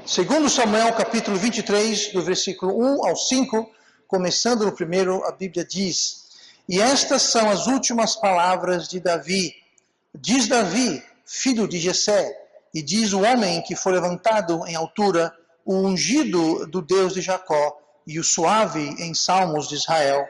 Segundo Samuel, capítulo 23, do versículo 1 ao 5, começando no primeiro, a Bíblia diz: E estas são as últimas palavras de Davi. Diz Davi, filho de Jessé, e diz o homem que foi levantado em altura, o ungido do Deus de Jacó, e o suave em salmos de Israel.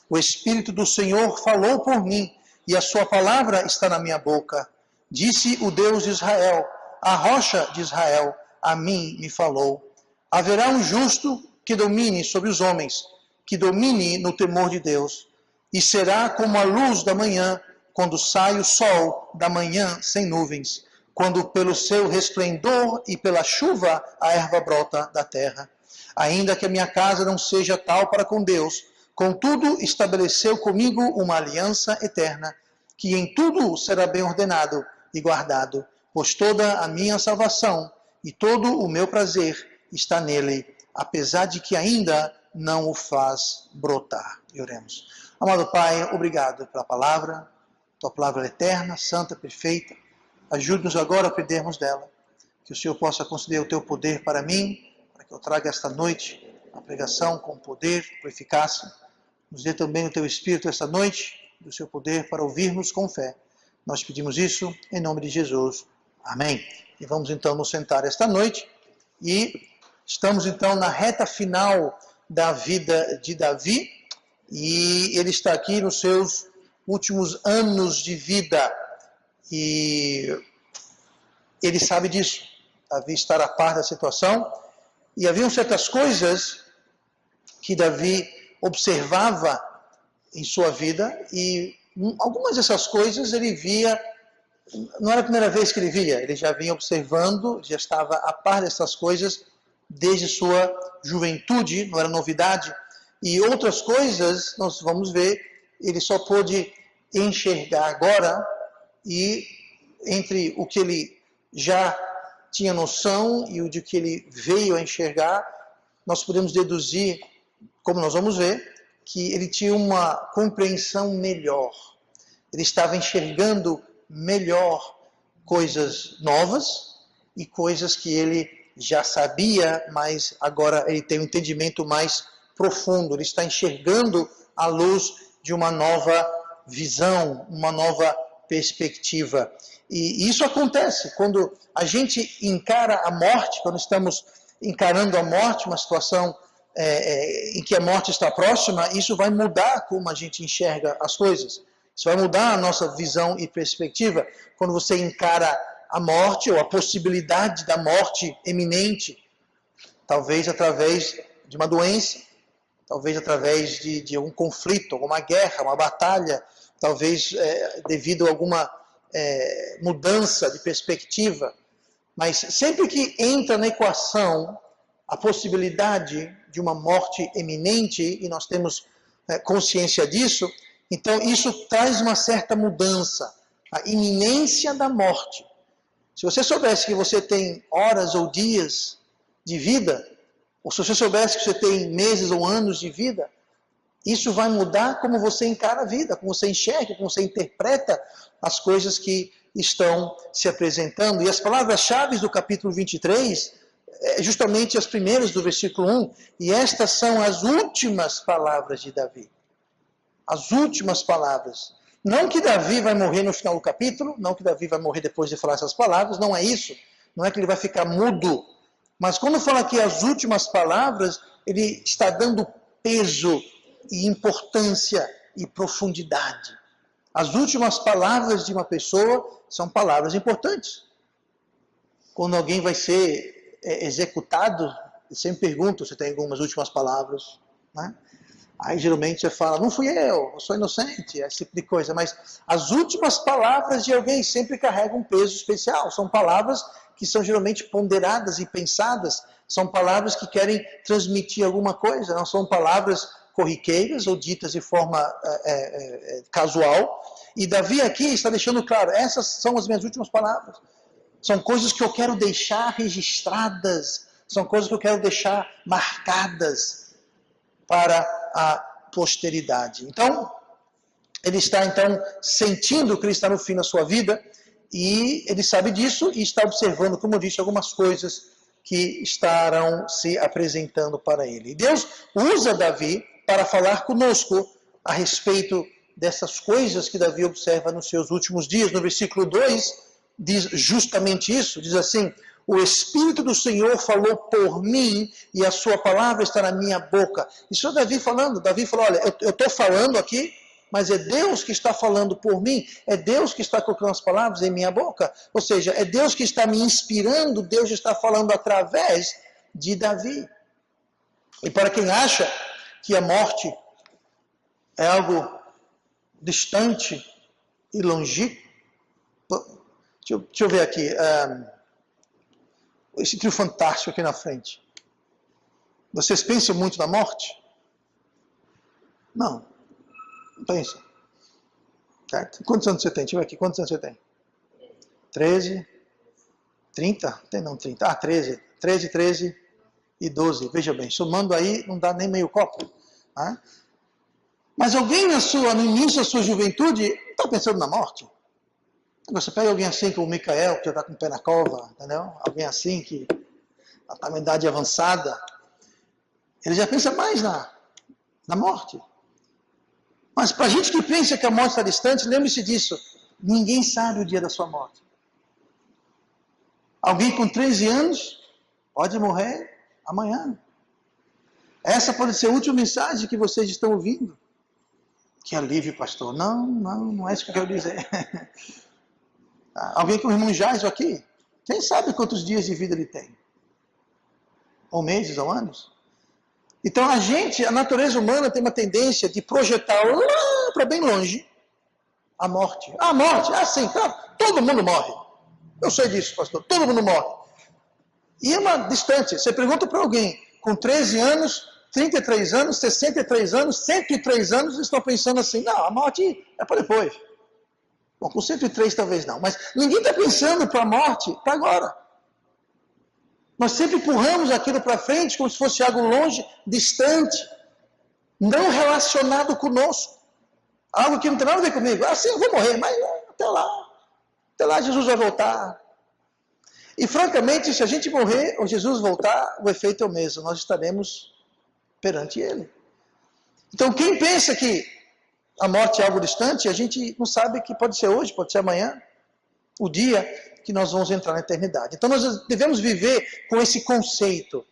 O Espírito do Senhor falou por mim, e a sua palavra está na minha boca. Disse o Deus de Israel, a rocha de Israel, a mim me falou. Haverá um justo que domine sobre os homens, que domine no temor de Deus. E será como a luz da manhã, quando sai o sol da manhã sem nuvens, quando pelo seu resplendor e pela chuva a erva brota da terra. Ainda que a minha casa não seja tal para com Deus, contudo estabeleceu comigo uma aliança eterna, que em tudo será bem ordenado e guardado, pois toda a minha salvação e todo o meu prazer está nele, apesar de que ainda não o faz brotar. E oremos. Amado Pai, obrigado pela palavra, tua palavra é eterna, santa, perfeita. Ajude-nos agora a aprendermos dela. Que o Senhor possa conceder o teu poder para mim, para que eu traga esta noite a pregação com poder, com eficácia. Nos dê também o teu Espírito esta noite, do seu poder para ouvirmos com fé. Nós pedimos isso em nome de Jesus. Amém. E vamos então nos sentar esta noite e estamos então na reta final da vida de Davi e ele está aqui nos seus últimos anos de vida e ele sabe disso. Davi está a par da situação e haviam certas coisas que Davi observava em sua vida e algumas dessas coisas ele via. Não era a primeira vez que ele via, ele já vinha observando, já estava a par dessas coisas desde sua juventude, não era novidade. E outras coisas, nós vamos ver, ele só pôde enxergar agora, e entre o que ele já tinha noção e o de que ele veio a enxergar, nós podemos deduzir, como nós vamos ver, que ele tinha uma compreensão melhor. Ele estava enxergando melhor coisas novas e coisas que ele já sabia, mas agora ele tem um entendimento mais profundo. Ele está enxergando à luz de uma nova visão, uma nova perspectiva. E isso acontece quando a gente encara a morte, quando estamos encarando a morte, uma situação em que a morte está próxima, isso vai mudar como a gente enxerga as coisas. Isso vai mudar a nossa visão e perspectiva quando você encara a morte ou a possibilidade da morte iminente, talvez através de uma doença, talvez através de um conflito, alguma guerra, uma batalha, talvez devido a alguma mudança de perspectiva. Mas sempre que entra na equação a possibilidade de uma morte iminente, e nós temos consciência disso, então isso traz uma certa mudança, a iminência da morte. Se você soubesse que você tem horas ou dias de vida, ou se você soubesse que você tem meses ou anos de vida, isso vai mudar como você encara a vida, como você enxerga, como você interpreta as coisas que estão se apresentando. E as palavras-chave do capítulo 23, justamente as primeiras do versículo 1, e estas são as últimas palavras de Davi. As últimas palavras. Não que Davi vai morrer no final do capítulo, não que Davi vai morrer depois de falar essas palavras, não é isso. Não é que ele vai ficar mudo. Mas quando fala aqui as últimas palavras, ele está dando peso e importância e profundidade. As últimas palavras de uma pessoa são palavras importantes. Quando alguém vai ser executado, eu sempre pergunto se tem algumas últimas palavras, né? Aí geralmente você fala, não fui eu sou inocente, esse tipo de coisa. Mas as últimas palavras de alguém sempre carregam um peso especial. São palavras que são geralmente ponderadas e pensadas. São palavras que querem transmitir alguma coisa. Não são palavras corriqueiras ou ditas de forma casual. E Davi aqui está deixando claro, essas são as minhas últimas palavras. São coisas que eu quero deixar registradas. São coisas que eu quero deixar marcadas para a posteridade. Então, ele está sentindo que ele está no fim da sua vida e ele sabe disso e está observando, como eu disse, algumas coisas que estarão se apresentando para ele. E Deus usa Davi para falar conosco a respeito dessas coisas que Davi observa nos seus últimos dias. No versículo 2, diz justamente isso, diz assim: o Espírito do Senhor falou por mim e a sua palavra está na minha boca. Isso é Davi falando. Davi falou, olha, eu estou falando aqui, mas é Deus que está falando por mim, é Deus que está colocando as palavras em minha boca. Ou seja, é Deus que está me inspirando, Deus está falando através de Davi. E para quem acha que a morte é algo distante e longínquo, deixa eu ver aqui, esse trio fantástico aqui na frente. Vocês pensam muito na morte? Não pensa. Certo? Quantos anos você tem? Deixa eu ver aqui. Quantos anos você tem? 13? 30? Tem não, 30. 13. 13 e 12. Veja bem, somando aí não dá nem meio copo. Tá? Mas alguém no início da sua juventude não está pensando na morte. Você pega alguém assim como o Micael, que já está com o pé na cova, entendeu? Alguém assim que está em idade avançada. Ele já pensa mais na morte. Mas para a gente que pensa que a morte está distante, lembre-se disso. Ninguém sabe o dia da sua morte. Alguém com 13 anos pode morrer amanhã. Essa pode ser a última mensagem que vocês estão ouvindo. Que alívio, pastor. Não é isso que eu quero dizer. Alguém com o irmão Jaiso aqui? Quem sabe quantos dias de vida ele tem? Ou meses, ou anos? Então a natureza humana tem uma tendência de projetar lá para bem longe a morte. A morte, sim, tá, todo mundo morre. Eu sei disso, pastor, todo mundo morre. E é uma distância. Você pergunta para alguém com 13 anos, 33 anos, 63 anos, 103 anos, eles estão pensando assim, não, a morte é para depois. Bom, com 103 talvez não, mas ninguém está pensando para a morte para agora. Nós sempre empurramos aquilo para frente como se fosse algo longe, distante, não relacionado conosco. Algo que não tem nada a ver comigo. Sim, eu vou morrer, mas até lá Jesus vai voltar. E francamente, se a gente morrer ou Jesus voltar, o efeito é o mesmo, nós estaremos perante Ele. Então quem pensa que a morte é algo distante, a gente não sabe que pode ser hoje, pode ser amanhã, o dia que nós vamos entrar na eternidade. Então nós devemos viver com esse conceito,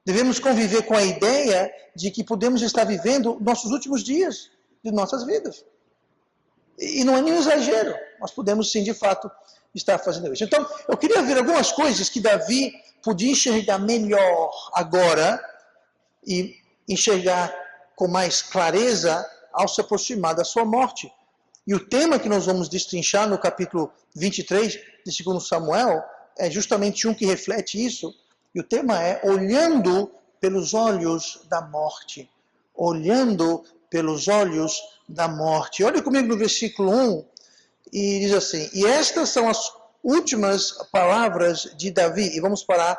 devemos conviver com a ideia de que podemos estar vivendo nossos últimos dias de nossas vidas. E não é nenhum exagero, nós podemos sim, de fato, estar fazendo isso. Então, eu queria ver algumas coisas que Davi podia enxergar melhor agora e enxergar com mais clareza ao se aproximar da sua morte. E o tema que nós vamos destrinchar no capítulo 23 de 2 Samuel é justamente um que reflete isso. E o tema é olhando pelos olhos da morte. Olhando pelos olhos da morte. Olha comigo no versículo 1 e diz assim: e estas são as últimas palavras de Davi. E vamos parar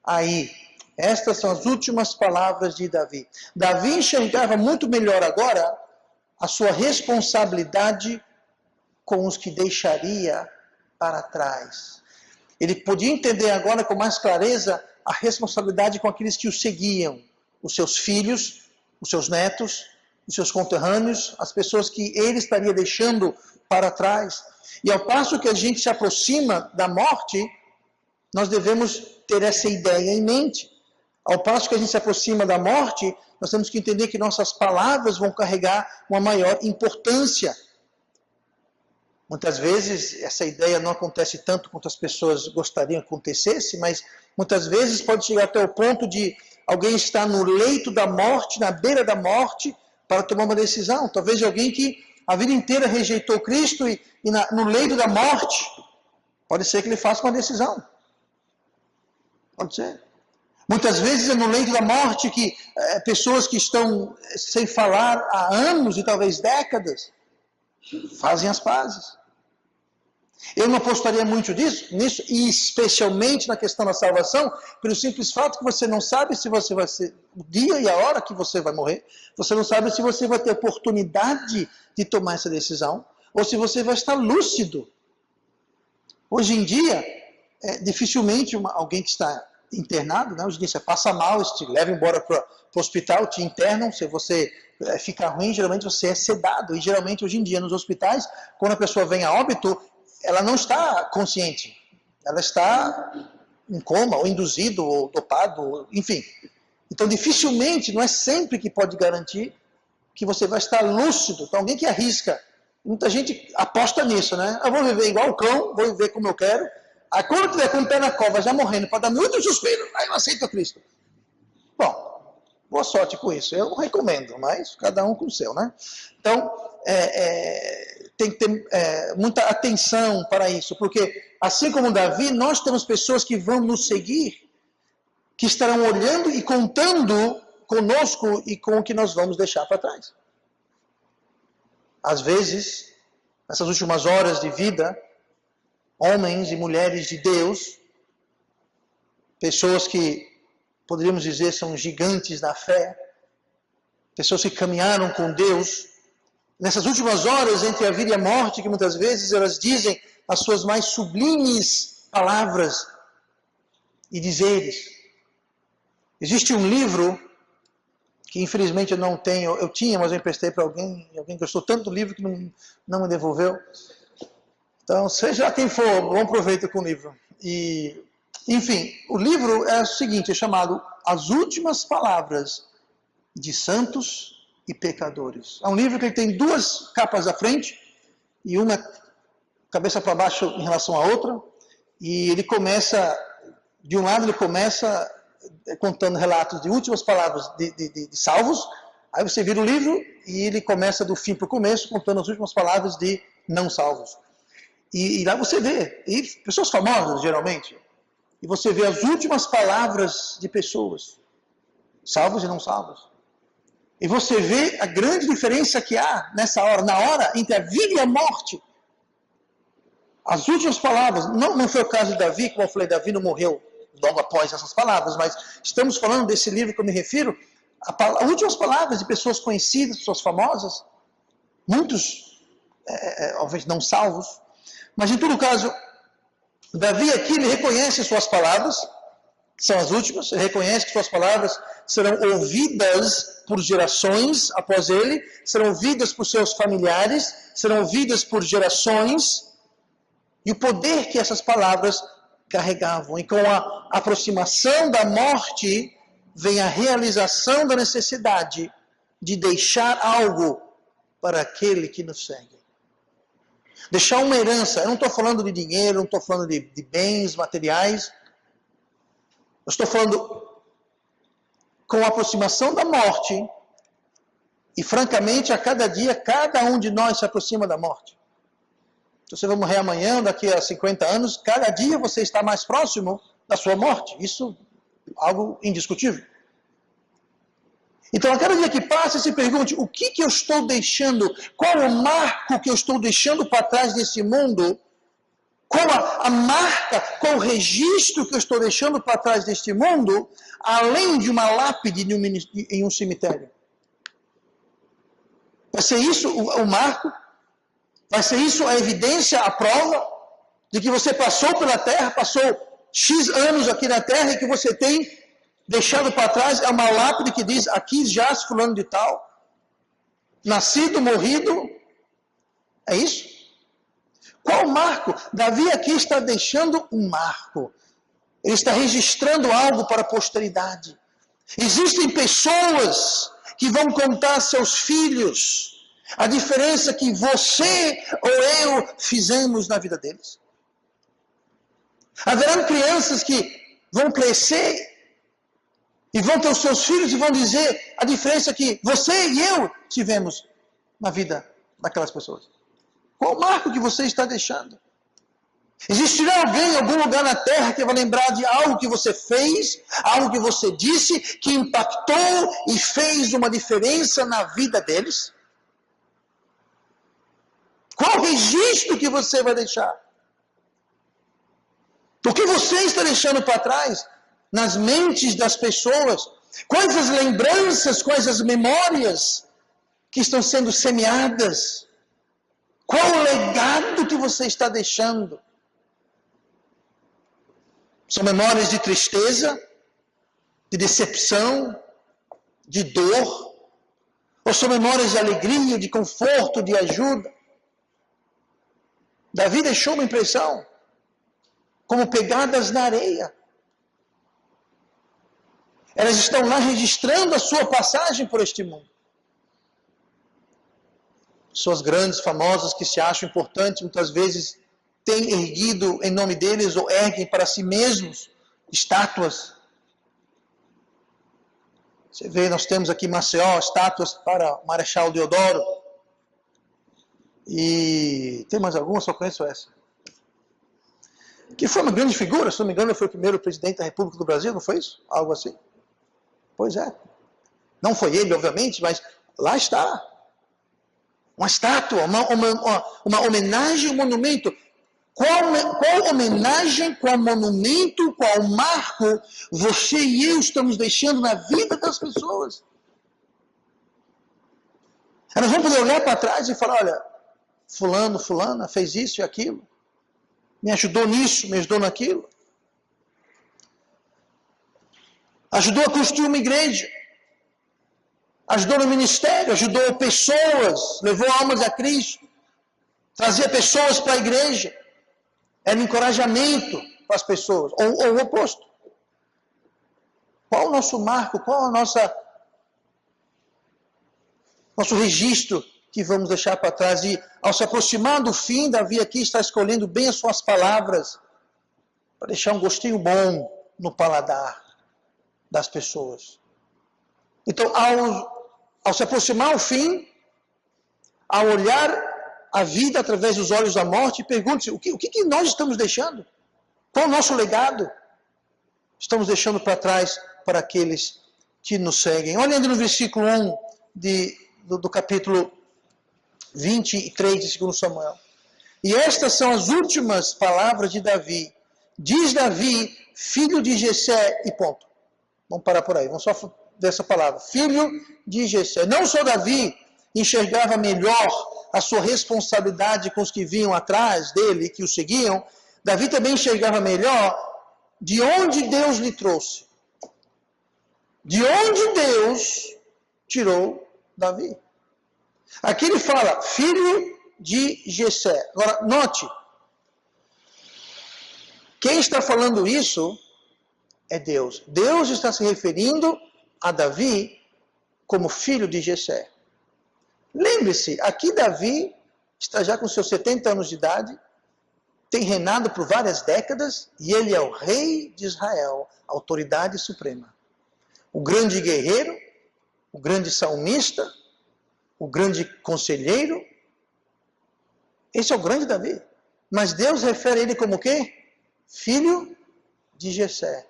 aí. Estas são as últimas palavras de Davi. Davi enxergava muito melhor agora a sua responsabilidade com os que deixaria para trás. Ele podia entender agora com mais clareza a responsabilidade com aqueles que o seguiam, os seus filhos, os seus netos, os seus conterrâneos, as pessoas que ele estaria deixando para trás. E ao passo que a gente se aproxima da morte, nós devemos ter essa ideia em mente. Ao passo que a gente se aproxima da morte, nós temos que entender que nossas palavras vão carregar uma maior importância. Muitas vezes essa ideia não acontece tanto quanto as pessoas gostariam que acontecesse, mas muitas vezes pode chegar até o ponto de alguém estar no leito da morte, na beira da morte, para tomar uma decisão. Talvez alguém que a vida inteira rejeitou Cristo e no leito da morte, pode ser que ele faça uma decisão. Pode ser. Muitas vezes é no leito da morte que pessoas que estão sem falar há anos e talvez décadas fazem as pazes. Eu não apostaria muito nisso, e especialmente na questão da salvação, pelo simples fato que você não sabe se você vai ser o dia e a hora que você vai morrer, você não sabe se você vai ter oportunidade de tomar essa decisão, ou se você vai estar lúcido. Hoje em dia, dificilmente alguém que está internado, né? Hoje em dia você passa mal, te leva embora para o hospital, te internam, se você ficar ruim, geralmente você é sedado. E geralmente hoje em dia nos hospitais, quando a pessoa vem a óbito, ela não está consciente. Ela está em coma, ou induzido, ou dopado, enfim. Então dificilmente, não é sempre que pode garantir que você vai estar lúcido. Então alguém que arrisca, muita gente aposta nisso, né? Eu vou viver igual o cão, vou viver como eu quero. Aí quando eu tiver com o pé na cova, já morrendo, para dar muito suspiro, aí eu aceito a Cristo. Bom, boa sorte com isso. Eu não recomendo, mas cada um com o seu, né? Então, tem que ter muita atenção para isso, porque assim como Davi, nós temos pessoas que vão nos seguir, que estarão olhando e contando conosco e com o que nós vamos deixar para trás. Às vezes, nessas últimas horas de vida, homens e mulheres de Deus, pessoas que poderíamos dizer são gigantes da fé, pessoas que caminharam com Deus, nessas últimas horas entre a vida e a morte, que muitas vezes elas dizem as suas mais sublimes palavras e dizeres. Existe um livro que infelizmente eu não tenho, eu tinha, mas eu emprestei para alguém gostou tanto do livro que não me devolveu. Então, seja quem for, bom proveito com o livro. E, enfim, o livro é o seguinte, é chamado As Últimas Palavras de Santos e Pecadores. É um livro que tem duas capas à frente, e uma cabeça para baixo em relação à outra, e ele começa, de um lado ele começa contando relatos de últimas palavras de salvos, aí você vira o livro e ele começa do fim para o começo, contando as últimas palavras de não salvos. E lá você vê, e pessoas famosas geralmente, e você vê as últimas palavras de pessoas, salvos e não salvos. E você vê a grande diferença que há nessa hora, na hora entre a vida e a morte. As últimas palavras, não foi o caso de Davi, como eu falei, Davi não morreu logo após essas palavras, mas estamos falando desse livro que eu me refiro, as últimas palavras de pessoas conhecidas, pessoas famosas, muitos, talvez não salvos, mas em todo caso, Davi aqui, ele reconhece suas palavras, são as últimas, ele reconhece que suas palavras serão ouvidas por gerações após ele, serão ouvidas por seus familiares, serão ouvidas por gerações, e o poder que essas palavras carregavam. E com a aproximação da morte, vem a realização da necessidade de deixar algo para aquele que nos segue. Deixar uma herança. Eu não estou falando de dinheiro, não estou falando de bens materiais. Eu estou falando com a aproximação da morte, e francamente, a cada dia, cada um de nós se aproxima da morte. Se você vai morrer amanhã, daqui a 50 anos, cada dia você está mais próximo da sua morte. Isso é algo indiscutível. Então, a cada dia que passa, se pergunte, o que eu estou deixando? Qual o marco que eu estou deixando para trás desse mundo? Qual a marca, qual o registro que eu estou deixando para trás deste mundo, além de uma lápide em um cemitério? Vai ser isso o marco? Vai ser isso a evidência, a prova de que você passou pela Terra, passou X anos aqui na Terra e que você tem deixado para trás é uma lápide que diz, aqui jaz fulano de tal, nascido, morrido, é isso? Qual o marco? Davi aqui está deixando um marco. Ele está registrando algo para a posteridade. Existem pessoas que vão contar a seus filhos a diferença que você ou eu fizemos na vida deles. Haverão crianças que vão crescer e vão ter os seus filhos e vão dizer a diferença que você e eu tivemos na vida daquelas pessoas. Qual o marco que você está deixando? Existirá alguém em algum lugar na terra que vai lembrar de algo que você fez, algo que você disse, que impactou e fez uma diferença na vida deles? Qual o registro que você vai deixar? O que você está deixando para trás nas mentes das pessoas? Quais as lembranças, quais as memórias que estão sendo semeadas? Qual o legado que você está deixando? São memórias de tristeza, de decepção, de dor, ou são memórias de alegria, de conforto, de ajuda? Davi deixou uma impressão, como pegadas na areia. Elas estão lá registrando a sua passagem por este mundo. Pessoas grandes, famosas, que se acham importantes, muitas vezes têm erguido em nome deles ou erguem para si mesmos estátuas. Você vê, nós temos aqui em Maceió estátuas para o Marechal Deodoro. E tem mais alguma, só conheço essa. Que foi uma grande figura, se não me engano, foi o primeiro presidente da República do Brasil, não foi isso? Algo assim. Pois é. Não foi ele, obviamente, mas lá está. Uma estátua, uma homenagem, um monumento. Qual homenagem, qual monumento, qual marco você e eu estamos deixando na vida das pessoas? Nós vamos poder olhar para trás e falar, olha, fulano, fulana fez isso e aquilo. Me ajudou nisso, me ajudou naquilo. Ajudou a construir uma igreja. Ajudou no ministério, ajudou pessoas, levou almas a Cristo. Trazia pessoas para a igreja. Era um encorajamento para as pessoas, ou o oposto. Qual o nosso marco, qual a nosso registro que vamos deixar para trás? E ao se aproximar do fim, Davi aqui está escolhendo bem as suas palavras, para deixar um gostinho bom no paladar das pessoas. Então, ao se aproximar ao fim, ao olhar a vida através dos olhos da morte, pergunte-se, o que nós estamos deixando? Qual o nosso legado? Estamos deixando para trás para aqueles que nos seguem. Olhando no versículo 1 do capítulo 23 de 2 Samuel. E estas são as últimas palavras de Davi. Diz Davi, filho de Jessé, e ponto. Vamos parar por aí, vamos só ver essa palavra. Filho de Jessé. Não só Davi enxergava melhor a sua responsabilidade com os que vinham atrás dele, que o seguiam, Davi também enxergava melhor de onde Deus lhe trouxe. De onde Deus tirou Davi. Aqui ele fala, filho de Jessé. Agora, note, quem está falando isso é Deus. Deus está se referindo a Davi como filho de Jessé. Lembre-se, aqui Davi está já com seus 70 anos de idade, tem reinado por várias décadas, e ele é o rei de Israel, autoridade suprema. O grande guerreiro, o grande salmista, o grande conselheiro, esse é o grande Davi. Mas Deus refere ele como o quê? Filho de Jessé.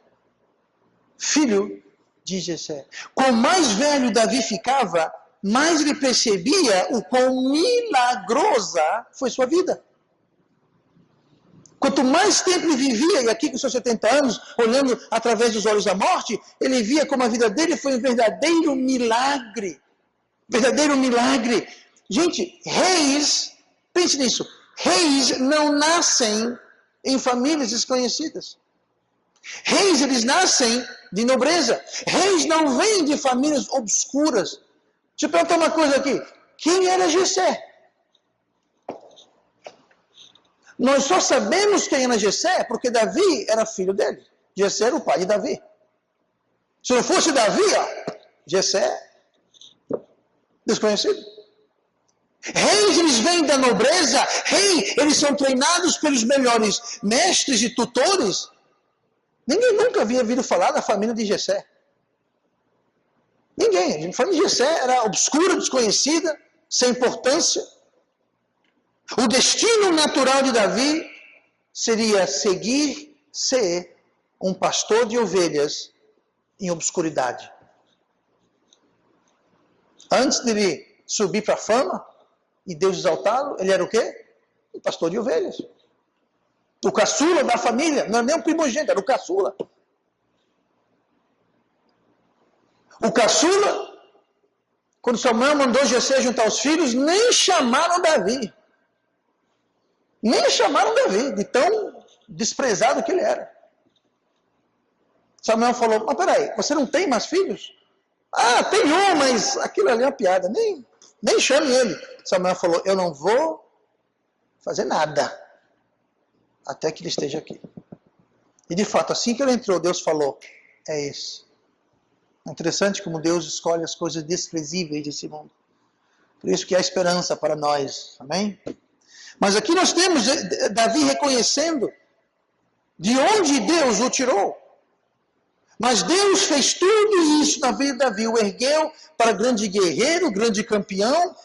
Filho de Jessé. Quanto mais velho Davi ficava, mais ele percebia o quão milagrosa foi sua vida. Quanto mais tempo ele vivia, e aqui com seus 70 anos, olhando através dos olhos da morte, ele via como a vida dele foi um verdadeiro milagre. Verdadeiro milagre. Gente, reis, pense nisso, reis não nascem em famílias desconhecidas. Reis, eles nascem de nobreza. Reis não vêm de famílias obscuras. Deixa eu perguntar uma coisa aqui. Quem era Jessé? Nós só sabemos quem era Jessé porque Davi era filho dele. Jessé era o pai de Davi. Se não fosse Davi, Jessé, desconhecido. Reis, eles vêm da nobreza. Reis, eles são treinados pelos melhores mestres e tutores. Ninguém nunca havia ouvido falar da família de Jessé. Ninguém. A família de Jessé era obscura, desconhecida, sem importância. O destino natural de Davi seria ser um pastor de ovelhas em obscuridade. Antes de ele subir para a fama e Deus exaltá-lo, ele era o quê? Um pastor de ovelhas. O caçula da família, não é nem o primogênito, era o caçula. O caçula, quando Samuel mandou Jessé juntar os filhos, nem chamaram Davi. Nem chamaram Davi, de tão desprezado que ele era. Samuel falou, mas peraí, você não tem mais filhos? Ah, tem um, mas aquilo ali é uma piada, nem chame ele. Samuel falou, eu não vou fazer nada até que ele esteja aqui. E de fato, assim que ele entrou, Deus falou, é esse. É interessante como Deus escolhe as coisas desprezíveis desse mundo. Por isso que há esperança para nós, amém? Mas aqui nós temos Davi reconhecendo de onde Deus o tirou. Mas Deus fez tudo isso na vida de Davi, o ergueu para grande guerreiro, grande campeão,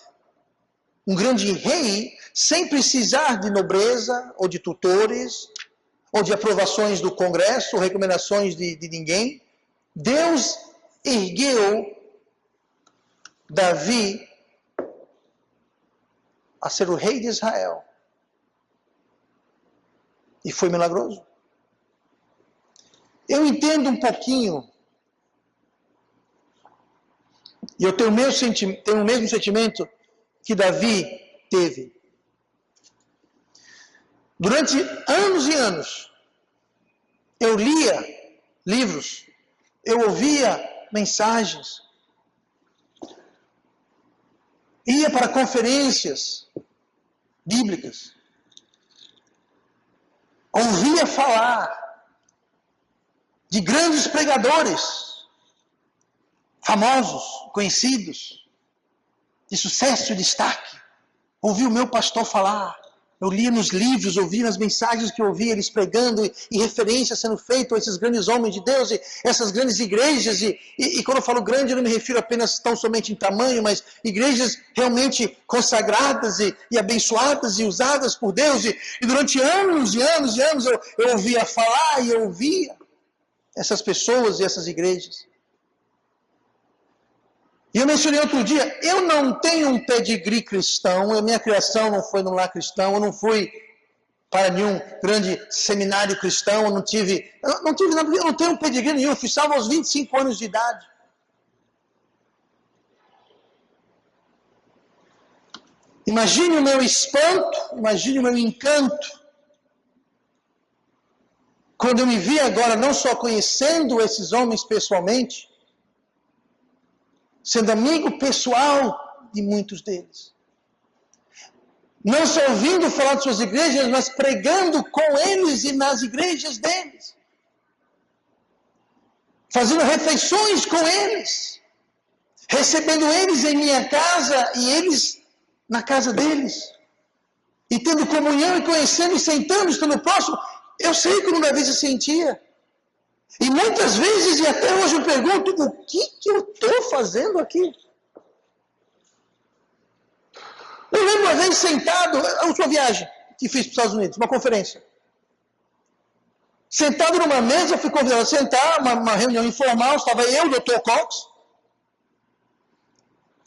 um grande rei, sem precisar de nobreza, ou de tutores, ou de aprovações do Congresso, ou recomendações de ninguém. Deus ergueu Davi a ser o rei de Israel. E foi milagroso. Eu entendo um pouquinho, e eu tenho o mesmo sentimento que Davi teve. Durante anos e anos, eu lia livros, eu ouvia mensagens, ia para conferências bíblicas, ouvia falar de grandes pregadores, famosos, conhecidos, de sucesso e destaque. Ouvi o meu pastor falar, eu lia nos livros, ouvia nas mensagens que eu ouvia, eles pregando e referências sendo feitas a esses grandes homens de Deus, e essas grandes igrejas, e quando eu falo grande eu não me refiro apenas tão somente em tamanho, mas igrejas realmente consagradas e abençoadas e usadas por Deus, e durante anos e anos e anos eu ouvia falar e eu ouvia essas pessoas e essas igrejas. E eu mencionei outro dia, eu não tenho um pedigree cristão, a minha criação não foi num lar cristão, eu não fui para nenhum grande seminário cristão, eu não tive nada, eu não tenho um pedigree nenhum, eu fui salvo aos 25 anos de idade. Imagine o meu espanto, imagine o meu encanto, quando eu me vi agora não só conhecendo esses homens pessoalmente, sendo amigo pessoal de muitos deles. Não só ouvindo falar de suas igrejas, mas pregando com eles e nas igrejas deles. Fazendo refeições com eles. Recebendo eles em minha casa e eles na casa deles. E tendo comunhão e conhecendo e sentando, estando próximo. Eu sei como Davi se sentia. E muitas vezes, e até hoje eu pergunto, o que eu estou fazendo aqui? Eu lembro uma vez sentado, a última viagem que fiz para os Estados Unidos, uma conferência. Sentado numa mesa, fui convidado a sentar, uma reunião informal, estava eu, o Dr. Cox,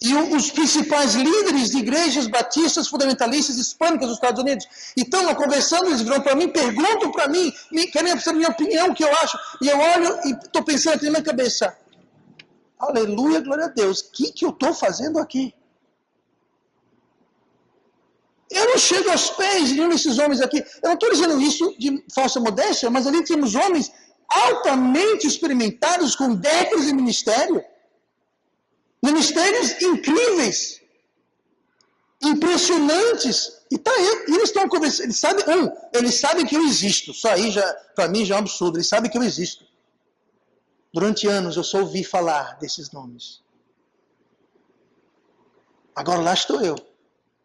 e os principais líderes de igrejas batistas fundamentalistas hispânicas dos Estados Unidos. E estão conversando, eles viram para mim, perguntam para mim, querem saber a minha opinião, o que eu acho. E eu olho e estou pensando aqui na minha cabeça, aleluia, glória a Deus, o que eu estou fazendo aqui? Eu não chego aos pés de nenhum desses homens aqui. Eu não estou dizendo isso de falsa modéstia, mas ali temos homens altamente experimentados com décadas de ministério. Ministérios incríveis, impressionantes. E eles estão conversando, eles sabem que eu existo. Só aí, para mim, já é um absurdo. Eles sabem que eu existo. Durante anos eu só ouvi falar desses nomes. Agora lá estou eu,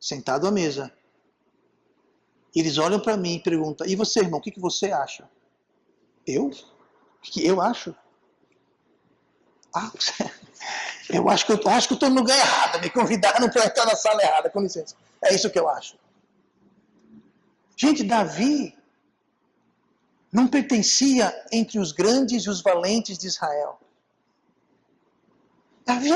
sentado à mesa. Eles olham para mim e perguntam, e você, irmão, o que você acha? Eu? O que eu acho? Eu acho que eu estou no lugar errado, me convidaram para entrar na sala errada, com licença. É isso que eu acho. Gente, Davi não pertencia entre os grandes e os valentes de Israel. Davi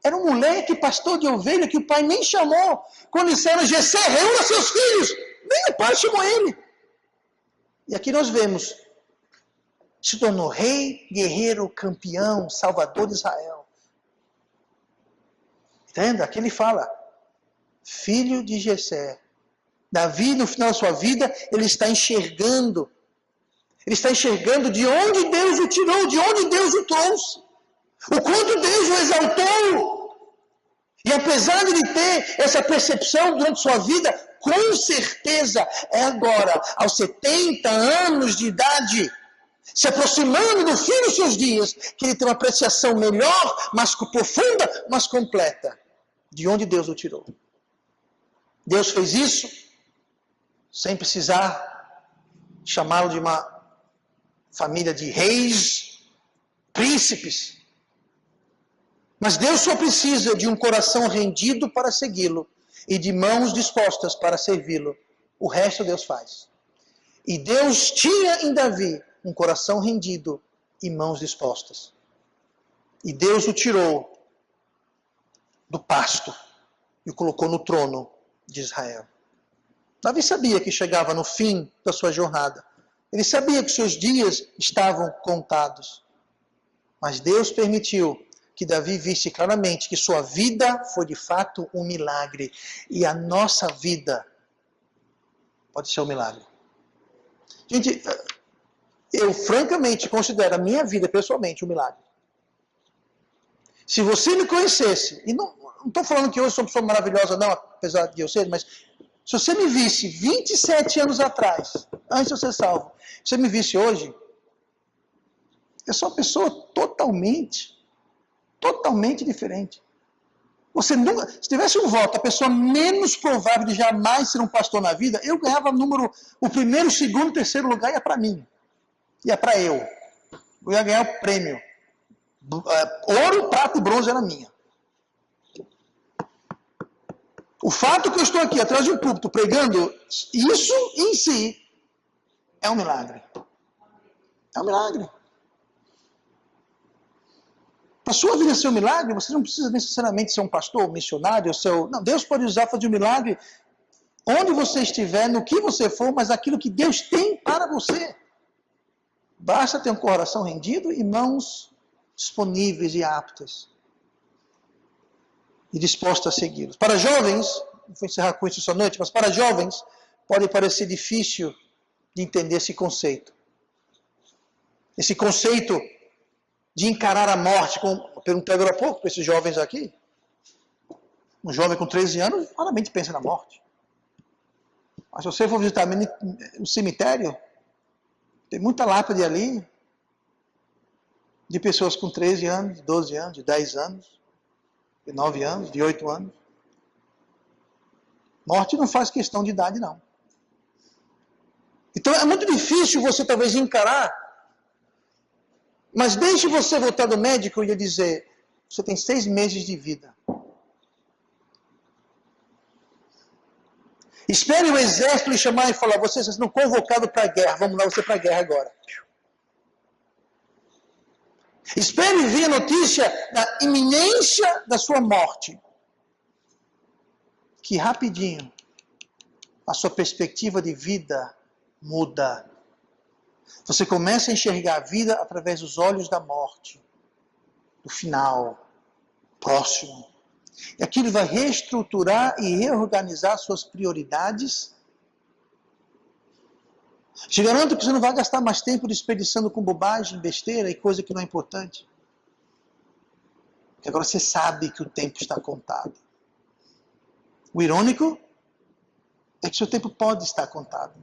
era um moleque, pastor de ovelha, que o pai nem chamou. Quando disseram, Jessé, reúna seus filhos. Nem o pai chamou ele. E aqui nós vemos, se tornou rei, guerreiro, campeão, salvador de Israel. Entende? Aqui ele fala, filho de Jessé. Davi, no final da sua vida, ele está enxergando de onde Deus o tirou, de onde Deus o trouxe, o quanto Deus o exaltou. E apesar de ele ter essa percepção durante sua vida, com certeza é agora, aos 70 anos de idade, se aproximando do fim dos seus dias, que ele tem uma apreciação melhor, mais profunda, mais completa, de onde Deus o tirou. Deus fez isso sem precisar chamá-lo de uma família de reis, príncipes. Mas Deus só precisa de um coração rendido para segui-lo e de mãos dispostas para servi-lo. O resto Deus faz. E Deus tinha em Davi um coração rendido e mãos dispostas. E Deus o tirou do pasto e o colocou no trono de Israel. Davi sabia que chegava no fim da sua jornada. Ele sabia que seus dias estavam contados. Mas Deus permitiu que Davi visse claramente que sua vida foi de fato um milagre. E a nossa vida pode ser um milagre. Gente, eu francamente considero a minha vida pessoalmente um milagre. Se você me conhecesse, e não estou falando que hoje sou uma pessoa maravilhosa não, apesar de eu ser, mas se você me visse 27 anos atrás, antes de eu ser salvo, se você me visse hoje, eu sou uma pessoa totalmente diferente. Você nunca, se tivesse um voto, a pessoa menos provável de jamais ser um pastor na vida, eu ganhava o primeiro, segundo, terceiro lugar ia para mim. Ia para eu. Eu ia ganhar o prêmio. Ouro, prata e bronze era minha. O fato que eu estou aqui atrás de um púlpito pregando, isso em si é um milagre. É um milagre. Para a sua vida ser um milagre, você não precisa necessariamente ser um pastor, um missionário, não, Deus pode usar fazer um milagre onde você estiver, no que você for, mas aquilo que Deus tem para você. Basta ter um coração rendido e mãos disponíveis e aptas. E dispostas a segui-los. Para jovens, vou encerrar com isso essa noite, mas para jovens pode parecer difícil de entender esse conceito. Esse conceito de encarar a morte, como perguntei agora há pouco para esses jovens aqui. Um jovem com 13 anos, claramente pensa na morte. Mas se você for visitar um cemitério, tem muita lápide ali, de pessoas com 13 anos, de 12 anos, de 10 anos, de 9 anos, de 8 anos. Morte não faz questão de idade, não. Então é muito difícil você talvez encarar, mas deixe você voltar do médico e lhe dizer, você tem 6 meses de vida. Espere o exército lhe chamar e falar, vocês estão convocados para a guerra, vamos mandar você para a guerra agora. Espere vir a notícia da iminência da sua morte. Que rapidinho a sua perspectiva de vida muda. Você começa a enxergar a vida através dos olhos da morte, do final, próximo. E aquilo vai reestruturar e reorganizar suas prioridades. Te garanto que você não vai gastar mais tempo desperdiçando com bobagem, besteira e coisa que não é importante. Porque agora você sabe que o tempo está contado. O irônico é que seu tempo pode estar contado.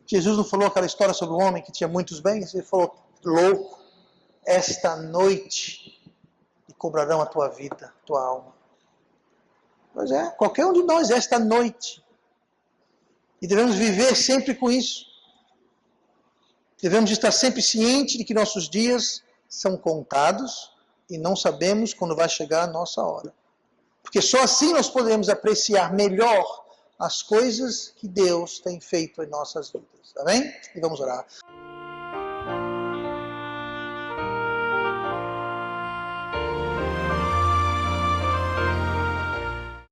Jesus não falou aquela história sobre o homem que tinha muitos bens? Ele falou, louco, esta noite cobrarão a tua vida, a tua alma. Pois é, qualquer um de nós, esta noite. E devemos viver sempre com isso. Devemos estar sempre cientes de que nossos dias são contados e não sabemos quando vai chegar a nossa hora. Porque só assim nós podemos apreciar melhor as coisas que Deus tem feito em nossas vidas. Amém? E vamos orar.